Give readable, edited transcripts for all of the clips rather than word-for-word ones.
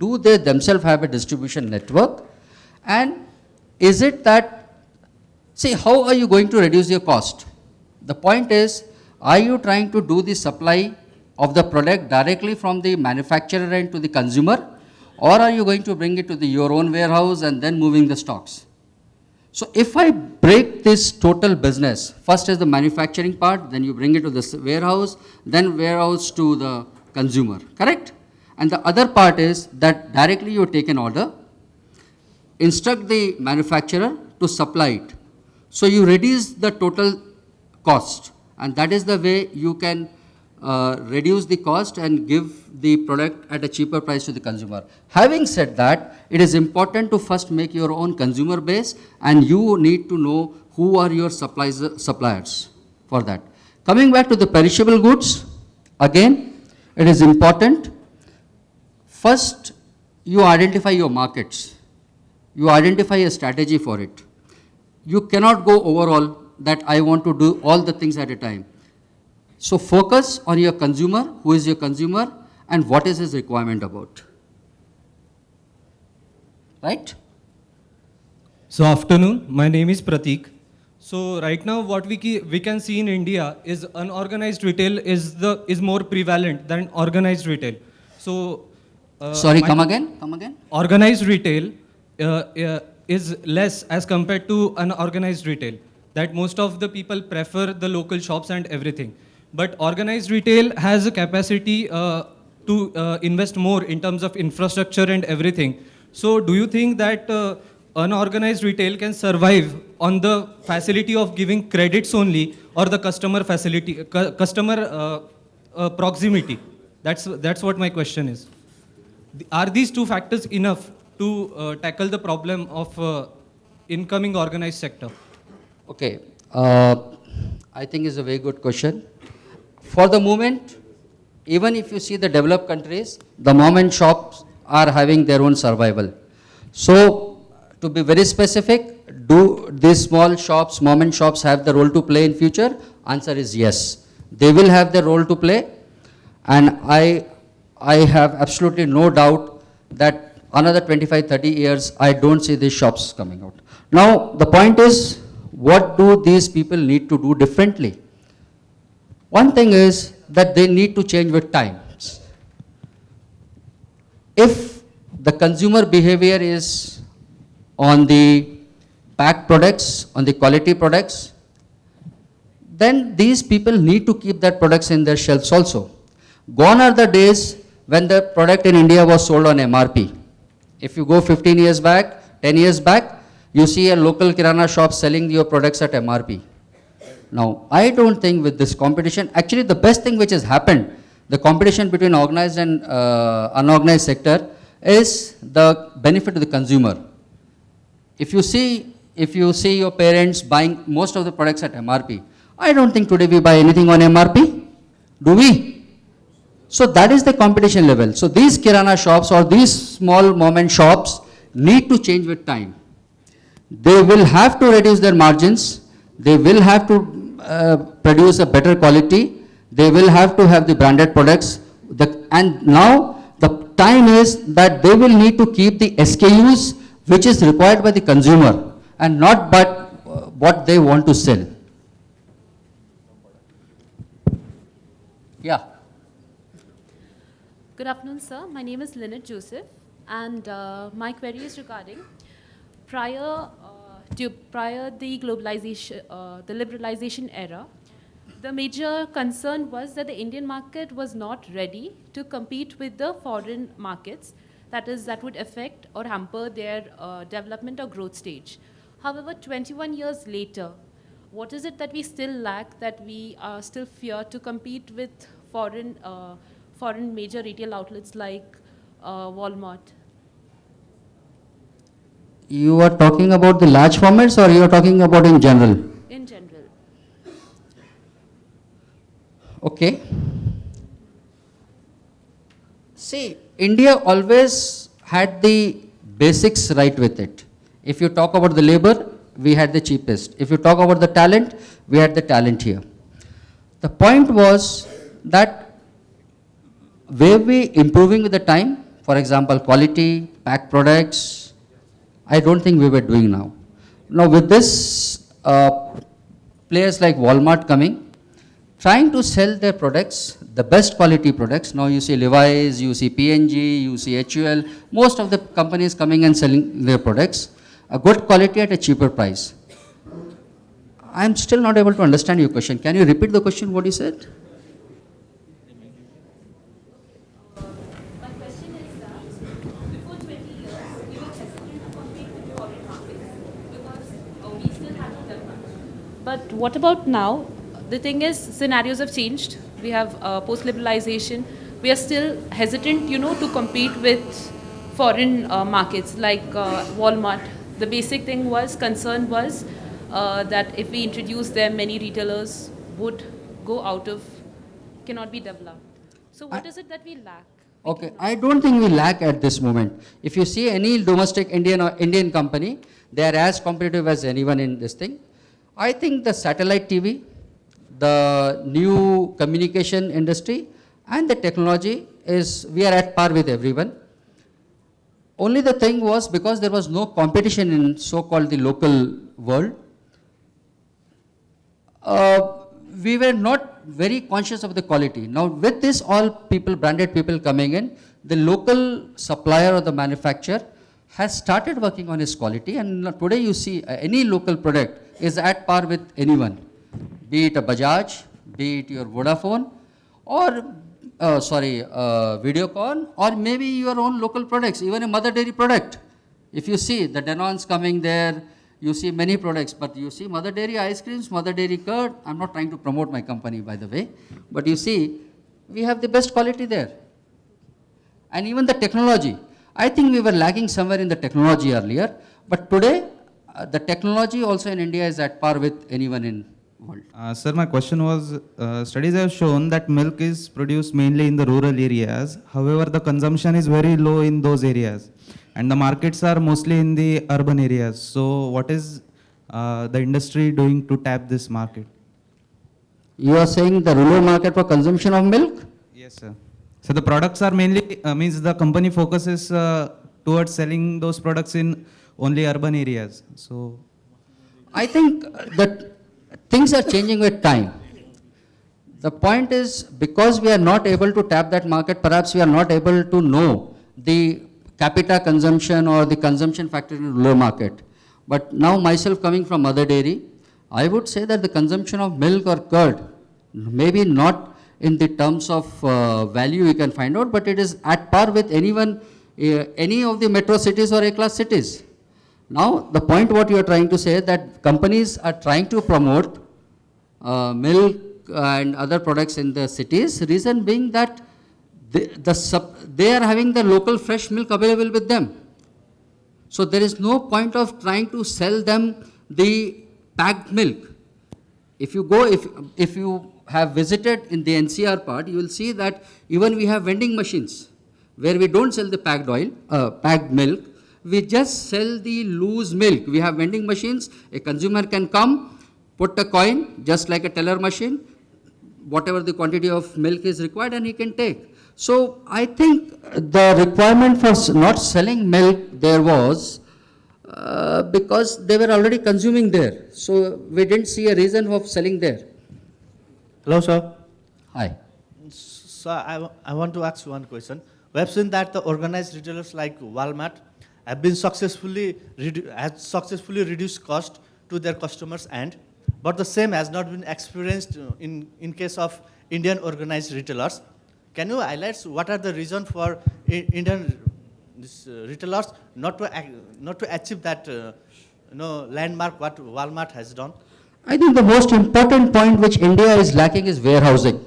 do they themselves have a distribution network? And is it that, see, how are you going to reduce your cost? The point is, are you trying to do the supply of the product directly from the manufacturer end to the consumer, or are you going to bring it to your own warehouse and then moving the stocks? So if I break this total business, first is the manufacturing part, then you bring it to the warehouse, then warehouse to the consumer, correct? And the other part is that directly you take an order, instruct the manufacturer to supply it. So you reduce the total cost, and that is the way you can reduce the cost and give the product at a cheaper price to the consumer. Having said that, it is important to first make your own consumer base, and you need to know who are your suppliers for that. Coming back to the perishable goods, again, it is important. First, you identify your markets. You identify a strategy for it. You cannot go overall that I want to do all the things at a time. So focus on your consumer, who is your consumer, and what is his requirement about. Right? So afternoon, my name is Pratik. So right now what we can see in India is unorganized retail is more prevalent than organized retail. So sorry, come again. Organized retail is less as compared to unorganized retail. That most of the people prefer the local shops and everything. But organized retail has a capacity to invest more in terms of infrastructure and everything. So do you think that unorganized retail can survive on the facility of giving credits only, or the customer facility, proximity? That's what my question is. Are these two factors enough to tackle the problem of incoming organized sector? Okay, I think it's a very good question. For the moment, even if you see the developed countries, the mom and shops are having their own survival. So, to be very specific, do these small shops, mom and shops have the role to play in future? Answer is yes. They will have their role to play, and I have absolutely no doubt that another 25, 30 years, I don't see these shops coming out. Now, the point is, what do these people need to do differently? One thing is that they need to change with times. If the consumer behavior is on the packed products, on the quality products, then these people need to keep that products in their shelves also. Gone are the days when the product in India was sold on MRP. If you go 15 years back, 10 years back, you see a local kirana shop selling your products at MRP. Now, I don't think with this competition, actually the best thing which has happened, the competition between organized and unorganized sector, is the benefit to the consumer. If you see your parents buying most of the products at MRP, I don't think today we buy anything on MRP, do we? So that is the competition level. So these kirana shops or these small mom and shops need to change with time. They will have to reduce their margins. They will have to produce a better quality. They will have to have the branded products. And now the time is that they will need to keep the SKUs which is required by the consumer and not but what they want to sell. Yeah. Good afternoon, sir. My name is Lynette Joseph, and my query is regarding prior the globalization, the liberalization era. The major concern was that the Indian market was not ready to compete with the foreign markets. That would affect or hamper their development or growth stage. However, 21 years later, what is it that we still lack, that we still fear to compete with foreign major retail outlets like Walmart? You are talking about the large formats, or you are talking about in general? In general. Okay. See, India always had the basics right with it. If you talk about the labor, we had the cheapest. If you talk about the talent, we had the talent here. The point was that were we improving with the time? For example, quality, packed products, I don't think we were doing now. Now with this, players like Walmart coming, trying to sell their products, the best quality products. Now you see Levi's, you see P&G, you see HUL, most of the companies coming and selling their products, a good quality at a cheaper price. I'm still not able to understand your question. Can you repeat the question, what you said? My question is that before 20 years, we were hesitant to compete with the foreign markets because we still hadn't done much. But what about now? The thing is, scenarios have changed. We have post-liberalization. We are still hesitant, to compete with foreign markets like Walmart. The basic concern was that if we introduce them, many retailers would go cannot be developed. So what is it that we lack? Okay, I don't think we lack at this moment. If you see any domestic Indian company, they are as competitive as anyone in this thing. I think the satellite TV, the new communication industry and the technology we are at par with everyone. Only the thing was because there was no competition in so-called the local world, we were not very conscious of the quality. Now with this all branded people coming in, the local supplier or the manufacturer has started working on its quality, and today you see any local product is at par with anyone, be it a Bajaj, be it your Vodafone, or Videocon, or maybe your own local products, even a Mother Dairy product. If you see the Danone's coming there, you see many products, but you see Mother Dairy ice creams, Mother Dairy curd. I'm not trying to promote my company, by the way, but you see, we have the best quality there. And even the technology. I think we were lagging somewhere in the technology earlier, but today, the technology also in India is at par with anyone in world. Sir, my question was, studies have shown that milk is produced mainly in the rural areas. However, the consumption is very low in those areas. And the markets are mostly in the urban areas. So what is the industry doing to tap this market? You are saying the rural market for consumption of milk? Yes, sir. So the products are mainly, means the company focuses towards selling those products in only urban areas. So I think that things are changing with time. The point is, because we are not able to tap that market, perhaps we are not able to know the capita consumption or the consumption factor in the rural market. But now myself coming from Mother Dairy, I would say that the consumption of milk or curd, maybe not in the terms of value you can find out, but it is at par with anyone, any of the metro cities or A-class cities. Now, the point what you are trying to say that companies are trying to promote milk and other products in the cities, reason being that they are having the local fresh milk available with them. So there is no point of trying to sell them the packed milk. If you go, if you have visited in the NCR part, you will see that even we have vending machines where we don't sell the packed milk. We just sell the loose milk. We have vending machines. A consumer can come, put a coin, just like a teller machine, whatever the quantity of milk is required, and he can take. So I think the requirement for not selling milk there was because they were already consuming there. So we didn't see a reason of selling there. Hello, sir. Hi. So I want to ask one question. We have seen that the organized retailers like Walmart have been successfully reduced cost to their customers, but the same has not been experienced in case of Indian organized retailers. Can you highlight what are the reasons for Indian retailers not to achieve that landmark what Walmart has done? I think the most important point which India is lacking is warehousing,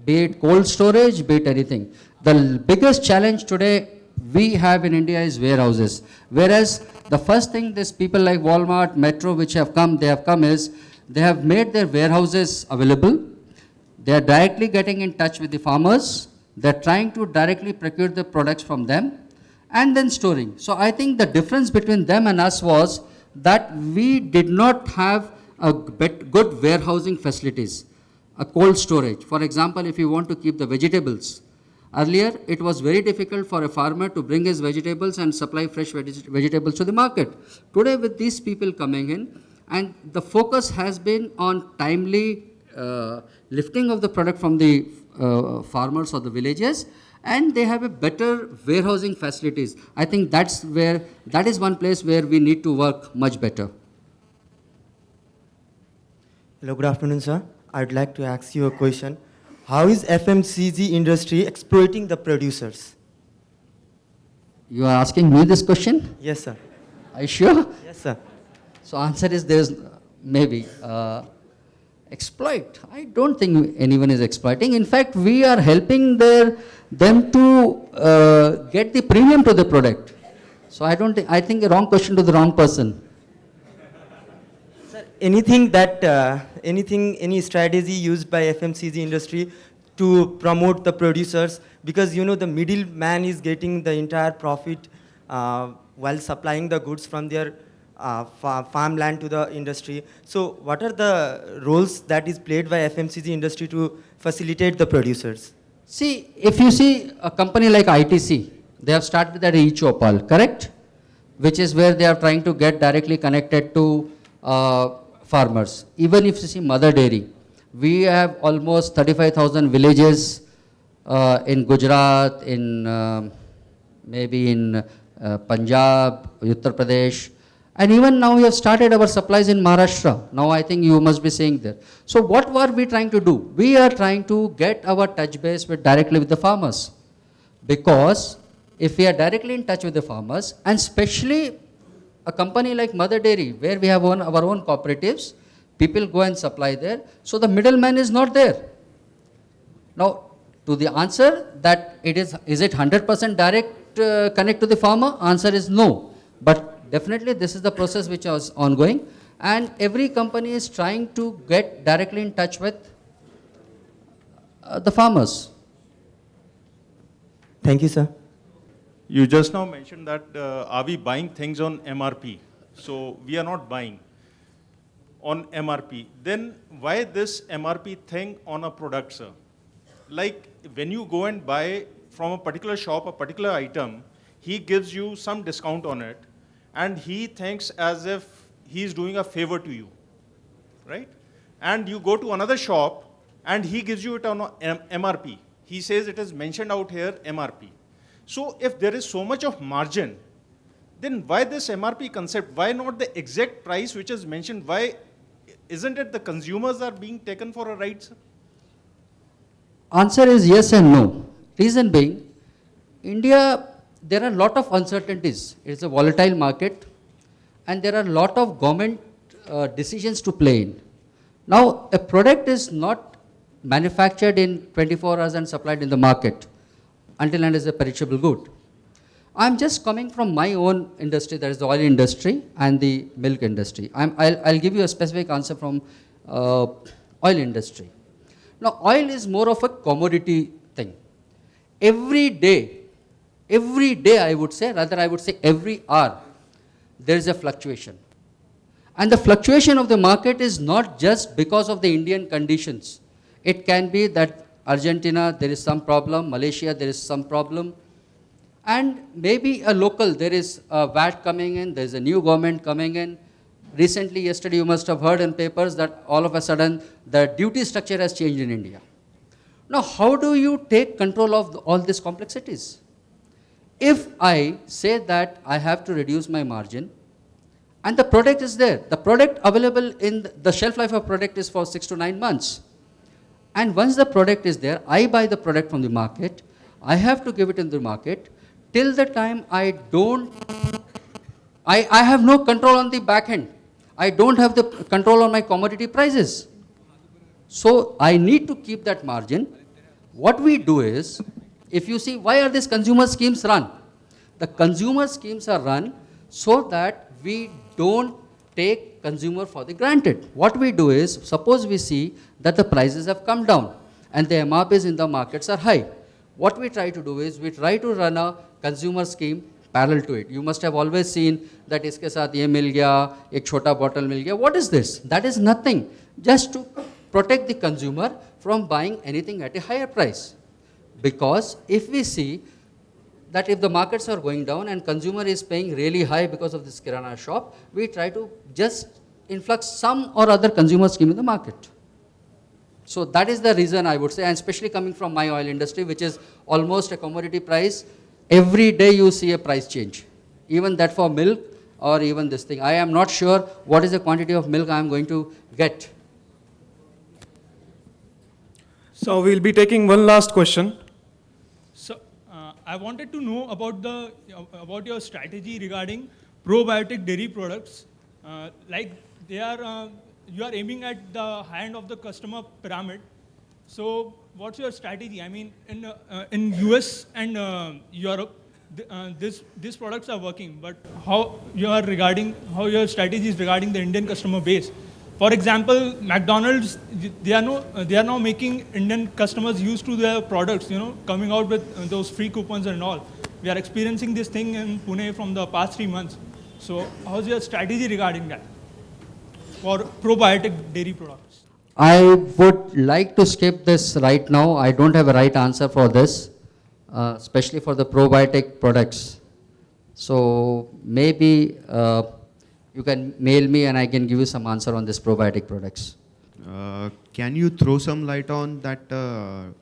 be it cold storage, be it anything. The biggest challenge today we have in India is warehouses. Whereas the first thing these people like Walmart, Metro, which have come, is they have made their warehouses available. They are directly getting in touch with the farmers. They are trying to directly procure the products from them and then storing. So I think the difference between them and us was that we did not have a good warehousing facilities, a cold storage. For example, if you want to keep the vegetables, Earlier, it was very difficult for a farmer to bring his vegetables and supply fresh vegetables to the market. Today, with these people coming in, and the focus has been on timely lifting of the product from the farmers or the villages, and they have a better warehousing facilities. I think that is one place where we need to work much better. Hello, good afternoon, sir. I'd like to ask you a question. How is FMCG industry exploiting the producers? You are asking me this question? Yes, sir. Are you sure? Yes, sir. So answer is there's maybe exploit. I don't think anyone is exploiting. In fact, we are helping them to get the premium to the product. So I think a wrong question to the wrong person. Sir, any strategy used by FMCG industry to promote the producers? Because you know the middleman is getting the entire profit while supplying the goods from their farmland to the industry. So what are the roles that is played by FMCG industry to facilitate the producers? See, if you see a company like ITC, they have started that e-Chopal, correct? Which is where they are trying to get directly connected to farmers. Even if you see Mother Dairy, we have almost 35,000 villages in Gujarat, in maybe in Punjab, Uttar Pradesh, and even now we have started our supplies in Maharashtra. Now I think you must be seeing there. So what were we trying to do? We are trying to get our touch base directly with the farmers. Because if we are directly in touch with the farmers, and especially a company like Mother Dairy, where we have our own cooperatives, people go and supply there, so the middleman is not there. Now, to the answer that is it 100% direct connect to the farmer? Answer is no. But definitely this is the process which is ongoing, and every company is trying to get directly in touch with the farmers. Thank you, sir. You just now mentioned that are we buying things on MRP? So we are not buying on MRP. Then why this MRP thing on a product, sir? Like when you go and buy from a particular shop a particular item, he gives you some discount on it, and he thinks as if he's doing a favor to you, right? And you go to another shop and he gives you it on MRP. He says it is mentioned out here MRP. So if there is so much of margin, then why this MRP concept? Why not the exact price which is mentioned? Why isn't it the consumers are being taken for a ride, sir? Answer is yes and no. Reason being, India, there are a lot of uncertainties. It's a volatile market, and there are a lot of government decisions to play in. Now, a product is not manufactured in 24 hours and supplied in the market until and is a perishable good. I'm just coming from my own industry, that is the oil industry and the milk industry. I'll give you a specific answer from oil industry. Now, oil is more of a commodity thing. Every day I would say, rather I would say every hour, there is a fluctuation. And the fluctuation of the market is not just because of the Indian conditions. It can be that Argentina, there is some problem, Malaysia, there is some problem, and maybe a local, there is a VAT coming in, there is a new government coming in. Recently, yesterday, you must have heard in papers that all of a sudden, the duty structure has changed in India. Now, how do you take control of all these complexities? If I say that I have to reduce my margin, and the product is there, the product available in the shelf life of product is for 6 to 9 months. And once the product is there, I buy the product from the market, I have to give it in the market, till the time I have no control on the back end. I don't have the control on my commodity prices. So I need to keep that margin. What we do is, if you see, why are these consumer schemes run? The consumer schemes are run so that we don't take consumer for the granted. What we do is, suppose we see that the prices have come down and the MRPs in the markets are high. What we try to do is, we try to run a consumer scheme parallel to it. You must have always seen that iske saath ye mil gaya, ek chota bottle mil gaya. What is this? That is nothing. Just to protect the consumer from buying anything at a higher price. Because if we see that if the markets are going down and consumer is paying really high because of this kirana shop, we try to just influx some or other consumer scheme in the market. So that is the reason I would say, and especially coming from my oil industry, which is almost a commodity price, every day you see a price change. Even that for milk or even this thing. I am not sure what is the quantity of milk I am going to get. So we'll be taking one last question. So, I wanted to know about your strategy regarding probiotic dairy products. Like you are aiming at the high end of the customer pyramid. So, what's your strategy? I mean, in US and Europe, these products are working, but how your strategy is regarding the Indian customer base? For example, McDonald's, they are now making Indian customers used to their products, coming out with those free coupons and all. We are experiencing this thing in Pune from the past 3 months. So how's your strategy regarding that for probiotic dairy products? I would like to skip this right now. I don't have a right answer for this, especially for the probiotic products. So maybe you can mail me and I can give you some answer on this probiotic products. Can you throw some light on that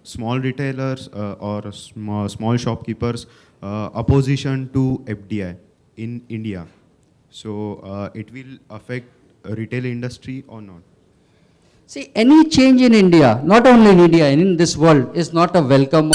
small retailers or small shopkeepers opposition to FDI in India? So it will affect retail industry or not? See, any change in India, not only in India, in this world, is not a welcome